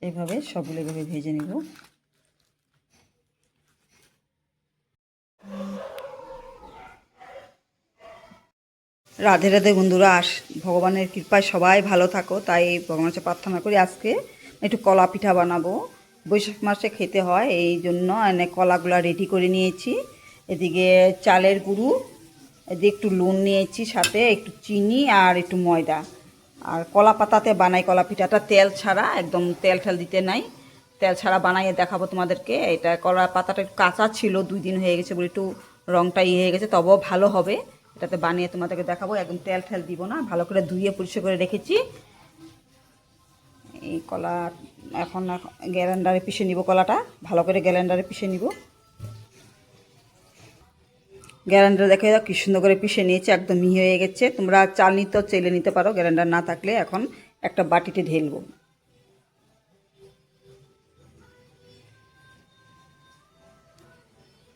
এভাবে সবগুলো এভাবে ভেজে নিব। রাধে রাধে বন্ধুরা, ভগবানের কৃপায় সবাই ভালো থাকো, তাই ভগবানের কাছে প্রার্থনা করি। আজকে একটু কলা পিঠা বানাবো, বৈশাখ মাসে খেতে হয়, এই জন্য কলাগুলা রেডি করে নিয়েছি। এদিকে চালের গুঁড়ো, এদিকে একটু নুন নিয়েছি, সাথে একটু চিনি আর একটু ময়দা। আর কলা পাতাতে বানাই কলা পিঠাটা, তেল ছাড়া, একদম তেল ঠেল দিতে নাই, তেল ছাড়া বানাইয়ে দেখাবো তোমাদেরকে। এটা কলা পাতাটা একটু কাঁচা ছিল, 2 দিন হয়ে গেছে বলে একটু রঙটা হয়ে গেছে, তবেও ভালো হবে। এটাতে বানিয়ে তোমাদেরকে দেখাবো, একদম তেল ঠেল দিব না, ভালো করে ধুয়ে পরিষ্কার করে রেখেছি। এই কলা এখন গ্রাইন্ডারে পিষে নিব, কলাটা ভালো করে গ্রাইন্ডারে পিষে নিব। গ্রাইন্ডার দেখে যাও কি সুন্দর করে পিষে নিয়েছি, একদম মিহি হয়ে গেছে। তোমরা চাল নিতেও চেলে নিতে পারো, গ্রাইন্ডার না থাকলে। এখন একটা বাটিতে ঢেলবো।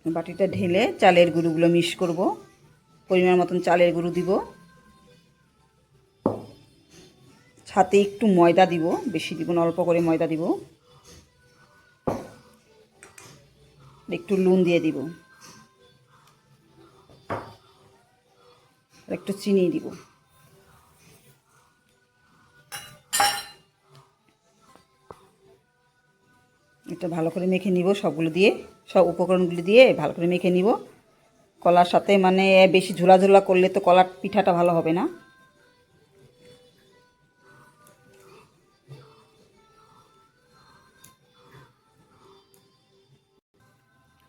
বাটিটা ঢেলে চালের গুঁড়োগুলো মিক্স করব। পরিমাণ মতন চালের গুঁড়ো দিব, সাথে একটু ময়দা দিব, বেশি দিব না, অল্প করে ময়দা দিব, একটু নুন দিয়ে দিব, আর একটু চিনি দিব। এটা ভালো করে মেখে নিব, সবগুলো দিয়ে, সব উপকরণগুলো দিয়ে ভালো করে মেখে নিব। কলার সাথে বেশি ঝোলা ঝোলা করলে তো কলার পিঠাটা ভালো হবে না।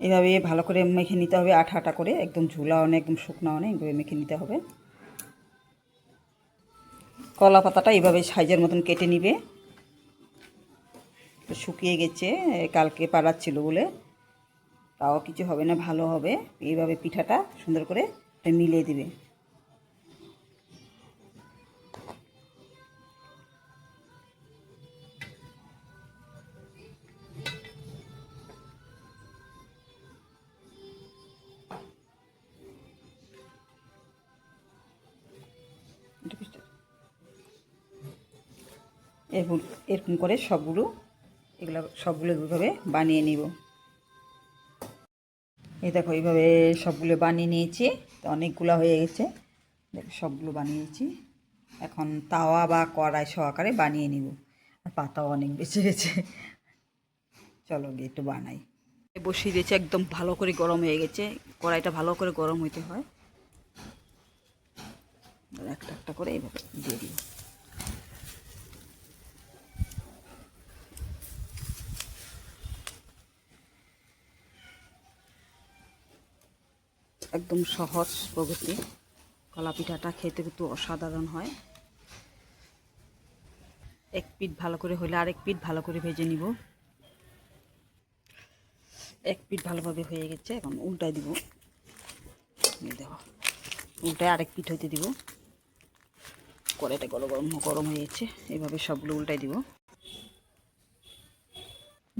এভাবে ভালো করে মেখে নিতে হবে, আঠা আঠা করে, একদম ঝোলাও না একদম শুকনাও না, এভাবে মেখে নিতে হবে। কলা পাতাটা এইভাবে সাইজের মতন কেটে নিবে। শুকিয়ে গেছে, কালকে পাড়াচ্ছিল বলে, তাও কিছু হবে না, ভালো হবে। এইভাবে পিঠাটা সুন্দর করে মিলিয়ে দিবে। এরকম এরকম করে সবগুলো এইভাবে বানিয়ে নিব। এই দেখো এইভাবে সবগুলো বানিয়ে নিয়েছি, তো অনেকগুলো হয়ে গেছে। দেখো সবগুলো বানিয়েছি। এখন তাওয়া বা কড়াই সহকারে বানিয়ে নিব। আর পাতাও অনেক বেঁচে গেছে, চলো গিয়ে একটু বানাই। বসিয়ে দিয়েছি, একদম ভালো করে গরম হয়ে গেছে। কড়াইটা ভালো করে গরম হইতে হয়। একটা একটা করে এইভাবে দিয়ে দিব। একদম সহজ পদ্ধতি। কলা পিঠাটা খেতে কিন্তু অসাধারণ হয়। এক পিঠ ভালো করে হলে আরেক পিঠ ভালো করে ভেজে নিব। এক পিঠ ভালোভাবে হয়ে গেছে, এখন উল্টাই দিব। দেখো উল্টায় আরেক পিঠ হইতে দিব। কড়াইটা গরম গরম হয়ে গেছে, এইভাবে সবগুলো উল্টাই দিব।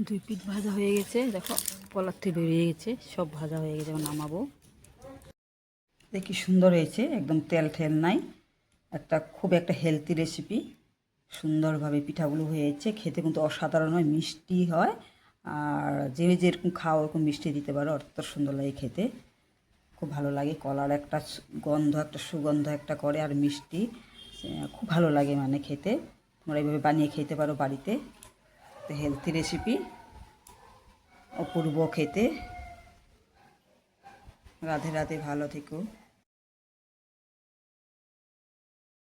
2 পিঠ ভাজা হয়ে গেছে, দেখো কলার থেকে বেরিয়ে গেছে, সব ভাজা হয়ে গেছে। এখন নামাবো। দেখি সুন্দর হয়েছে, একদম তেল ঠেল নাই। খুব একটা হেলদি রেসিপি। সুন্দরভাবে পিঠাগুলো হয়েছে, খেতে কিন্তু অসাধারণ হয়, মিষ্টি হয়। আর যেরকম খাও ওরকম মিষ্টি দিতে পারো, অত সুন্দর লাগে খেতে, খুব ভালো লাগে। কলার একটা গন্ধ, একটা সুগন্ধ একটা করে, আর মিষ্টি, খুব ভালো লাগে খেতে। তোমরা এইভাবে বানিয়ে খেতে পারো বাড়িতে। তো হেলদি রেসিপি, অপূর্ব খেতে। রাধে রাধে, ভালো থেকো।